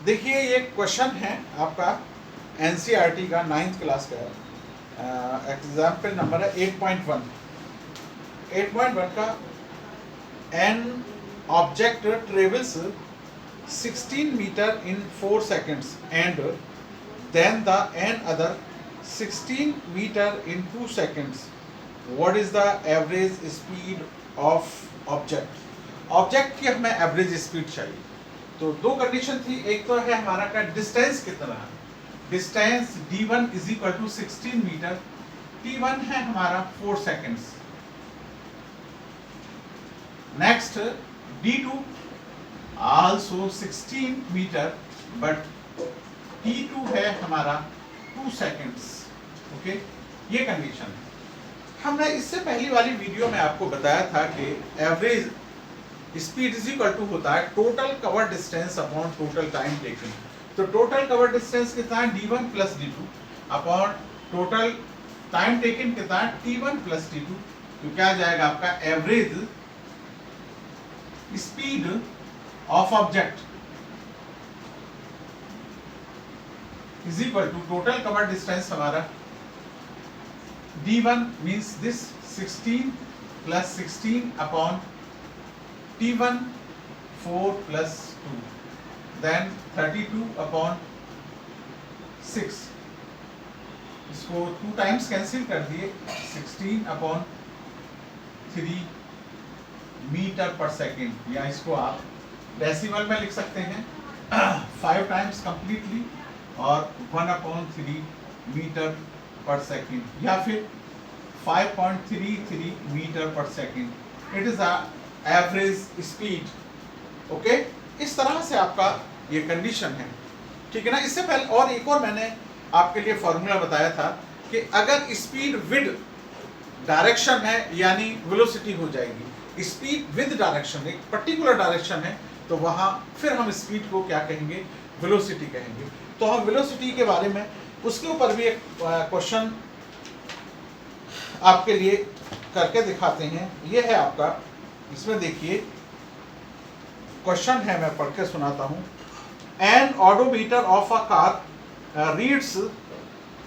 देखिए ये क्वेश्चन है आपका एनसीईआरटी का 9th क्लास का एग्जाम्पल नंबर है 8.1 का an object travels 16 metre in 4 seconds and then the n other 16 meter in 2 seconds. What is the average speed of object? Object की हमें एवरेज स्पीड चाहिए। तो दो कंडीशन थी, एक तो है हमारा का डिस्टेंस कितना है, distance d1 is equal to 16 metre, t1 है हमारा 4 seconds. Next d2 also 16 metre but t2 है हमारा 2 सेकेंड्स। ओके, ये कंडीशन है। हमने इससे पहली वाली वीडियो में आपको बताया था कि average speed is equal to होता है total cover distance upon total time taken. तो टोटल कवर डिस्टेंस कितना है d1 plus d2 upon total time taken कितना है t1 प्लस t2। तो क्या जाएगा आपका average speed of object is equal to total cover distance हमारा d1 means this 16 plus 16 upon t1 4 plus 2 then 32 upon 6। इसको 2 टाइम्स कैंसिल कर दिए, 16 अपॉन 3 मीटर पर सेकेंड, या इसको आप डेसिमल में लिख सकते हैं 5 टाइम्स कंप्लीटली और 1 अपॉन 3 मीटर पर सेकेंड, या फिर 5.33 metre per second. It is a average speed. Okay, इस तरह से आपका ये कंडीशन है, ठीक है ना। इससे पहले और एक और मैंने आपके लिए फॉर्मूला बताया था कि अगर स्पीड विद डायरेक्शन है यानी वेलोसिटी हो जाएगी। स्पीड विद डायरेक्शन, एक पर्टिकुलर डायरेक्शन है तो वहां फिर हम स्पीड को क्या कहेंगे, वेलोसिटी कहेंगे। तो हम वेलोसिटी के बारे में उसके ऊपर भी एक क्वेश्चन आपके लिए करके दिखाते हैं। ये है आपका, इसमें देखिए क्वेश्चन है, मैं पढ़ के सुनाता हूं। An odometer of a car reads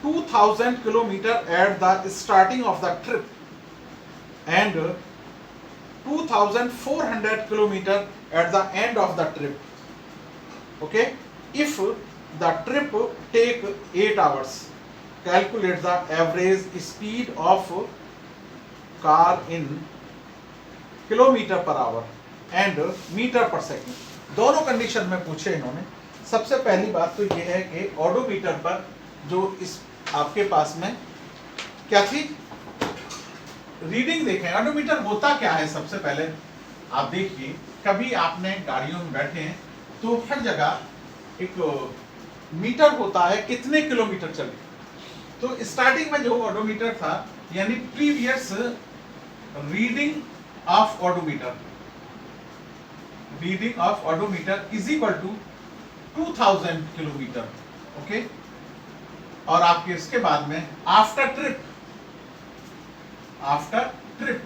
2000 kilometre at the starting of the trip and 2400 kilometre at the end of the trip. Okay, if the trip take 8 hours, calculate the average speed of car in kilometre per hour and metre per second. दोनों condition में पूछे इन्होंने। सबसे पहली बात तो ये है कि ऑडोमीटर पर जो इस आपके पास में क्या थी, रीडिंग देखें। ऑडोमीटर होता क्या है, सबसे पहले आप देखिए, कभी आपने गाड़ियों में बैठे हैं तो हर जगह एक मीटर होता है कितने किलोमीटर चले। तो स्टार्टिंग में जो ऑडोमीटर था यानी previous reading of odometer, reading of odometer is equal to 2000 kilometre. Okay, और आपके इसके बाद में after trip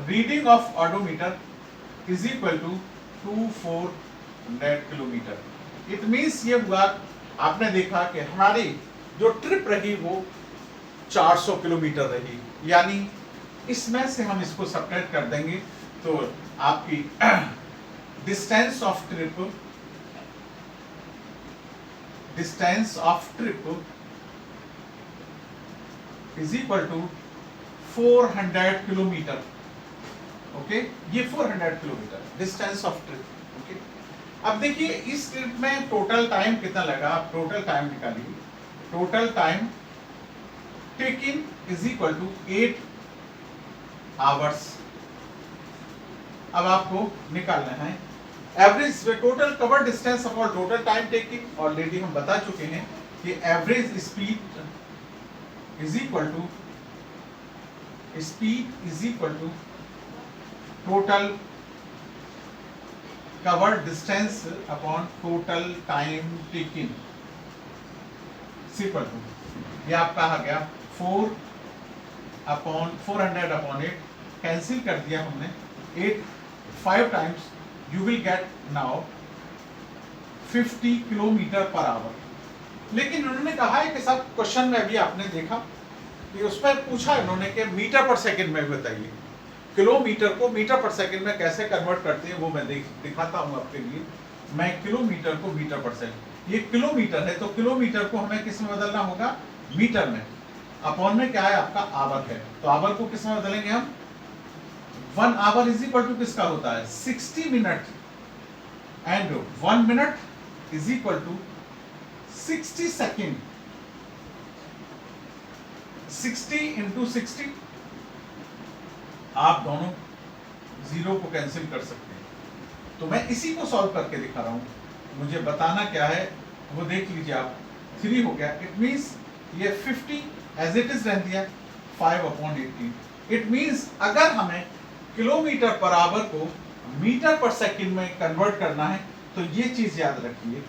reading of odometer is equal to 2400 kilometre. It means ये हुआ, आपने देखा कि हमारी जो ट्रिप रही वो 400 किलोमीटर रही, यानी इसमें से हम इसको सब्ट्रैक्ट कर देंगे तो आपकी distance of trip is equal to 400 kilometre. Okay, ये 400 kilometre distance of trip. Okay, अब देखिए इस ट्रिप में टोटल टाइम कितना लगा, आप टोटल टाइम निकालिए। Total time taking is equal to 8 hours. अब आपको निकालना है average total cover distance upon total time taking. Already हम बता चुके हैं कि average speed is equal to total cover distance upon total time taking equal to, ये आपका आ गया 400 अपॉन 8, कैंसिल कर दिया हमने 8 5 times, you will get now 50 kilometre per our. लेकिन उन्होंने कहा है कि सब क्वेश्चन में अभी आपने देखा कि उस पर पूछा इन्होंने कि मीटर पर सेकंड में बताइए, किलोमीटर को मीटर पर सेकंड में कैसे कन्वर्ट करते हैं वो मैं दिखाता हूं आपके लिए। मैं किलोमीटर को मीटर पर सेकंड, ये किलोमीटर है तो किलोमीटर को हमें किस में बदलना होगा, मीटर में। अपॉन में क्या है आपका आवर है, तो आवर को किस में बदलेंगे हम, 1 आवर इज इक्वल टू किसका होता है 60 minute, and 1 minute is equal to 60 second. 60 into 60, आप दोनों जीरो को कैंसिल कर सकते हैं। तो मैं इसी को सॉल्व करके दिखा रहा हूं, मुझे बताना क्या है वो देख लीजिए आप। 3 हो गया, इट मींस ये 50 एज इट इज रह दिया 5/18। इट मींस अगर हमें किलोमीटर पर आवर को मीटर पर सेकंड में कन्वर्ट करना है तो ये चीज याद रखिए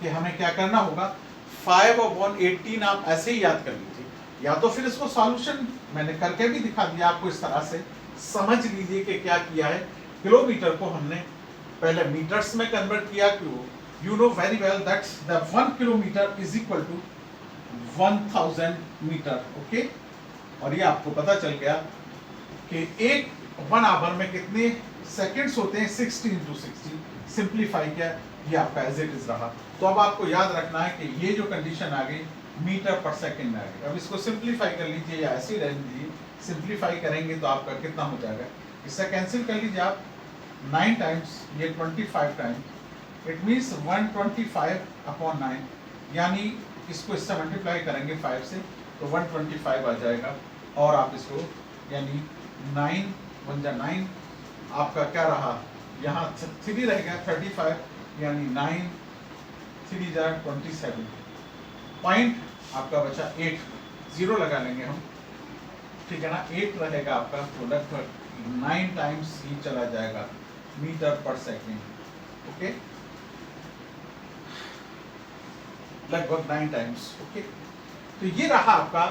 कि हमें क्या करना होगा, 5/18 आप ऐसे ही याद कर लीजिए, या तो फिर इसको सॉल्यूशन मैंने करके भी दिखा दिया आपको, इस तरह से समझ लीजिए कि क्या किया है। किलोमीटर को हमने पहले मीटर्स में कन्वर्ट किया, क्यों, you know very well that the 1 kilometre is equal to 1000 metre. Okay, और ये आपको पता चल गया कि 1 आवर में कितने सेकंड्स होते हैं, 60 इंटू 60। सिंप्लीफाई किया, ये आपका एज इट इज रहा। तो अब आपको याद रखना है कि ये जो कंडीशन आ गई मीटर पर सेकंड में आ गई। अब इसको सिंप्लीफाई कर लीजिए या ऐसे ही रहने दीजिए, सिंप्लीफाई करेंगे तो आपका कितना हो जाएगा, इससे कैंसिल कर लीजिए आप, 9 टाइम्स ये 25 टाइम्स, इट मीन्स 125/9, यानी इसको इससे मल्टीप्लाई करेंगे 5 से तो 125 आ जाएगा। और आप इसको यानी 9 1 जा 9, आपका क्या रहा, यहाँ 3 रहेगा 35, यानी 9 3 जा 27, पॉइंट आपका बचा 8, जीरो लगा लेंगे हम, ठीक है ना, 8 रहेगा आपका, तो लगभग 9 टाइम्स ही चला जाएगा मीटर पर सेकेंड। ओके, लगभग 9 टाइम्स। ओके, तो ये रहा आपका,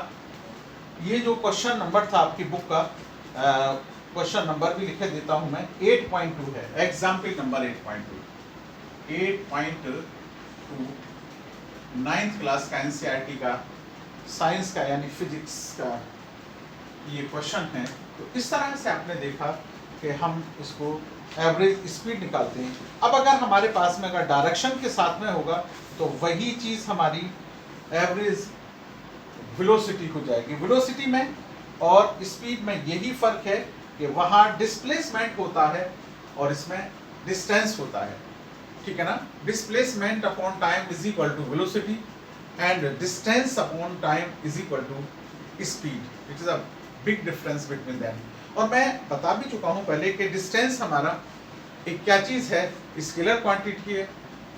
ये जो क्वेश्चन नंबर था आपकी बुक का, क्वेश्चन नंबर भी लिखे देता हूं मैं, 8.2 है, एग्जाम्पल नंबर 8.2 9th क्लास का एनसीईआरटी का साइंस का यानी फिजिक्स का ये क्वेश्चन है। तो इस तरह से आपने देखा कि हम इसको एवरेज स्पीड निकालते हैं। अब अगर हमारे पास में अगर डायरेक्शन के साथ में होगा तो वही चीज़ हमारी एवरेज वेलोसिटी हो जाएगी। वेलोसिटी में और स्पीड में यही फर्क है कि वहाँ डिस्प्लेसमेंट होता है और इसमें डिस्टेंस होता है, ठीक है ना। Displacement upon time is equal to velocity and distance upon time is equal to speed. It is a big difference between them. और मैं बता भी चुका हूँ पहले कि डिस्टेंस हमारा एक क्या चीज़ है, स्केलर क्वांटिटी है,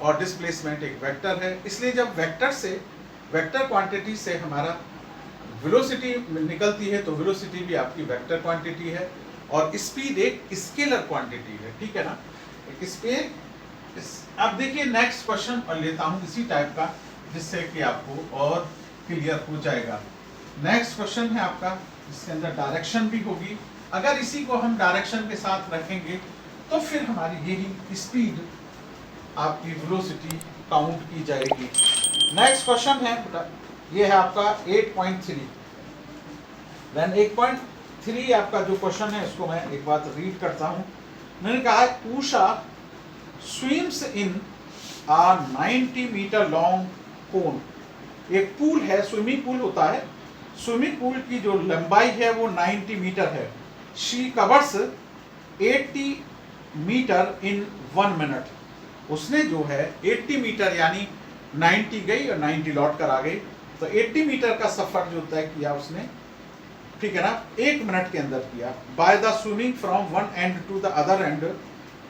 और डिस्प्लेसमेंट एक वेक्टर है। इसलिए जब वेक्टर से, वेक्टर क्वांटिटी से हमारा वेलोसिटी निकलती है तो वेलोसिटी भी आपकी वेक्टर क्वांटिटी है, और स्पीड एक स्केलर क्वांटिटी है, ठीक है ना। एक स्पीड। अब देखिए नेक्स्ट क्वेश्चन और लेता हूँ इसी टाइप का, जिससे कि आपको और क्लियर हो जाएगा। नेक्स्ट क्वेश्चन है आपका, इसके अंदर डायरेक्शन भी होगी। अगर इसी को हम डायरेक्शन के साथ रखेंगे तो फिर हमारी यही स्पीड आपकी वेलोसिटी काउंट की जाएगी। नेक्स्ट क्वेश्चन है, ये है आपका 8.3। देन 8.3 आपका जो क्वेश्चन है उसको मैं एक बार रीड करता हूँ। मैंने कहा है Usha swims in a 90 metre long pond. एक पूल है, स्विमिंग पूल होता है, स्विमिंग पूल की जो लंबाई है वो 90 मीटर है। She covers 80 metre in 1 minute. उसने जो है 80 मीटर यानी 90 गई और 90 लौट कर आ गई, तो 80 मीटर का सफर जो तय किया उसने, ठीक है ना, 1 मिनट के अंदर किया। By the swimming from one end to the other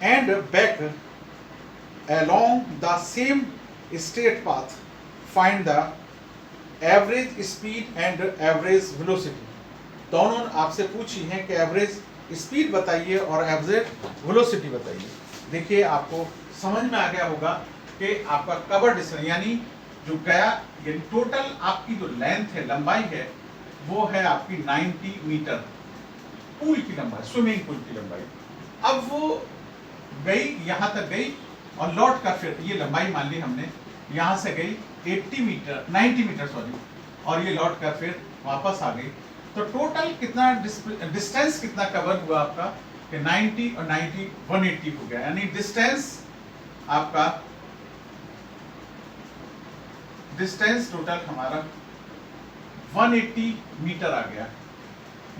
end back along the same straight path, find the average speed and average velocity। दोनों आपसे पूछी है कि एवरेज स्पीड बताइए और एवरेज वेलोसिटी बताइए। देखिए आपको समझ में आ गया होगा कि आपका कवर डिस्टेंस यानी जो गया, यानी टोटल आपकी जो लेंथ है, लंबाई है, वो है आपकी 90 मीटर पूल की लंबाई, स्विमिंग पूल की लंबाई। अब वो गई, यहाँ तक गई और लौट कर फिर ये लंबाई मान ली हमने, यहाँ से गई 90 मीटर सॉरी, और ये लौट कर फिर वापस आ गई। तो टोटल कितना डिस्टेंस कितना कवर हुआ आपका कि 90 और 90 180 हो गया, यानी डिस्टेंस आपका टोटल हमारा 180 मीटर आ गया।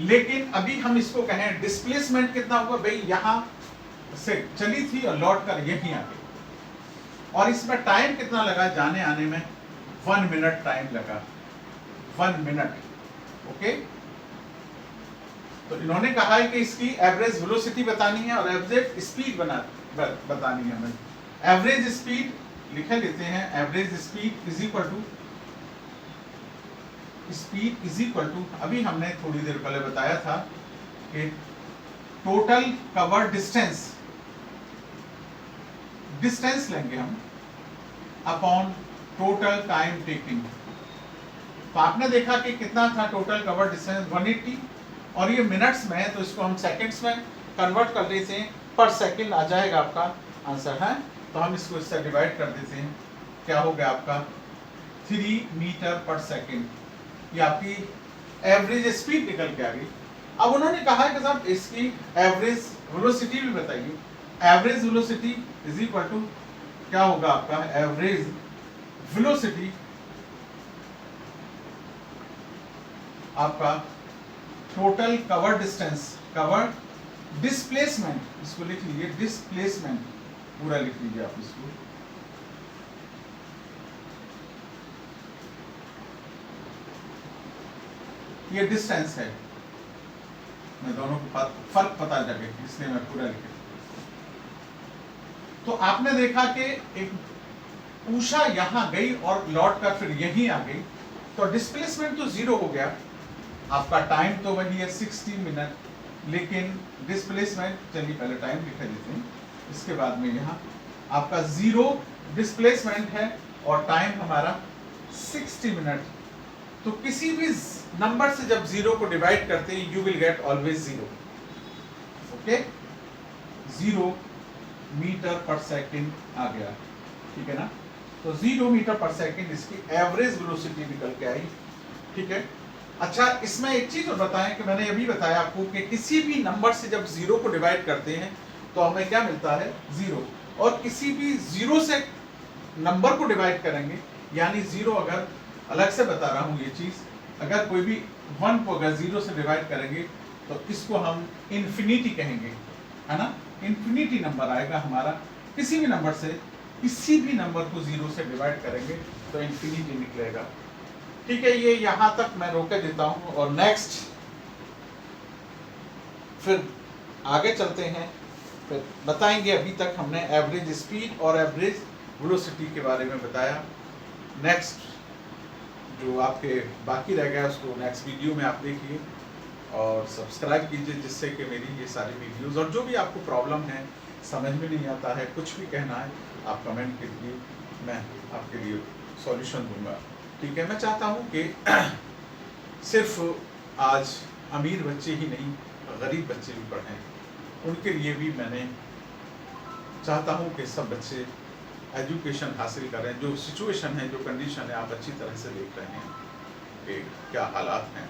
लेकिन अभी हम इसको कहें डिस्प्लेसमेंट कितना हुआ, भाई यहां से चली थी और लौट कर यहीं आ गई, और इसमें टाइम कितना लगा जाने आने में, 1 मिनट टाइम लगा, 1 मिनट। ओके, तो इन्होंने कहा है कि इसकी एवरेज वेलोसिटी बतानी है और एवरेज स्पीड बतानी है हमें। एवरेज स्पीड लिख लेते हैं, average speed is equal to अभी हमने थोड़ी देर पहले बताया था कि टोटल कवर डिस्टेंस लेंगे हम अपॉन टोटल टाइम टेकिंग। तो आपने देखा कि कितना था टोटल कवर डिस्टेंस 180, और ये मिनट्स में है तो इसको हम सेकंड्स में कन्वर्ट कर देते हैं, पर सेकंड आ जाएगा आपका आंसर है। तो हम इसको इससे डिवाइड कर देते हैं, क्या हो गया आपका 3 मीटर पर सेकंड, ये आपकी एवरेज स्पीड निकल के आ गई। अब उन्होंने कहा है कि साहब इसकी एवरेज वेलोसिटी भी बताइए। Average velocity is equal to क्या होगा आपका, एवरेज वेलोसिटी आपका टोटल कवर डिस्प्लेसमेंट, इसको लिख लीजिए, डिस्प्लेसमेंट पूरा लिख लीजिए आप इसको, ये डिस्टेंस है, मैं दोनों के पास फर्क पता लगे इसलिए मैं पूरा लिख। तो आपने देखा कि एक उषा यहां गई और लौट कर फिर यहीं आ गई, तो डिस्प्लेसमेंट तो 0 हो गया, आपका टाइम तो वही है 60 मिनट, लेकिन डिस्प्लेसमेंट, चलिए पहले टाइम लिख देते हैं, इसके बाद में यहाँ आपका 0 डिस्प्लेसमेंट है और टाइम हमारा 60 मिनट। तो किसी भी नंबर से जब 0 को डिवाइड करते हैं you will get always 0। Okay, 0 metre per second आ गया, ठीक है ना। तो 0 मीटर पर सेकंड इसकी एवरेज वेलोसिटी निकल के आई, ठीक है। अच्छा, इसमें एक चीज और बताएं कि मैंने अभी बताया आपको कि किसी भी नंबर से जब 0 को डिवाइड करते हैं तो हमें क्या मिलता है 0, और किसी भी 0 से नंबर को डिवाइड करेंगे, यानी 0 अगर अलग से बता रहा हूं ये चीज, अगर कोई भी 1 को अगर 0 से डिवाइड करेंगे तो इसको हम इन्फिनिटी कहेंगे, है ना। इन्फिनिटी नंबर आएगा हमारा, किसी भी नंबर से किसी भी नंबर को 0 से डिवाइड करेंगे तो इन्फिनिटी निकलेगा, ठीक है। ये यहां तक मैं रोके देता हूं और नेक्स्ट फिर आगे चलते हैं, फिर बताएंगे। अभी तक हमने एवरेज स्पीड और एवरेज वेलोसिटी के बारे में बताया। नेक्स्ट जो आपके बाकी रह गया उसको नेक्स्ट वीडियो में आप देखिए और सब्सक्राइब कीजिए, जिससे कि मेरी ये सारी वीडियोस, और जो भी आपको प्रॉब्लम है, समझ में नहीं आता है, कुछ भी कहना है, आप कमेंट कीजिए, मैं आपके लिए सॉल्यूशन दूंगा, ठीक है। मैं चाहता हूँ कि सिर्फ आज अमीर बच्चे ही नहीं, गरीब बच्चे भी पढ़ें, उनके लिए भी मैंने चाहता हूँ कि सब बच्चे एजुकेशन हासिल करें। जो सिचुएशन है, जो कंडीशन है, आप अच्छी तरह से देख रहे हैं कि क्या हालात हैं,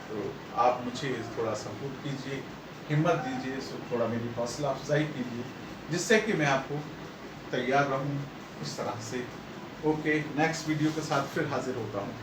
तो आप मुझे थोड़ा सपोर्ट कीजिए, हिम्मत दीजिए, थोड़ा मेरी हौसला अफजाई कीजिए, जिससे कि मैं आपको तैयार रहूं इस तरह से। ओके, नेक्स्ट वीडियो के साथ फिर हाजिर होता हूँ।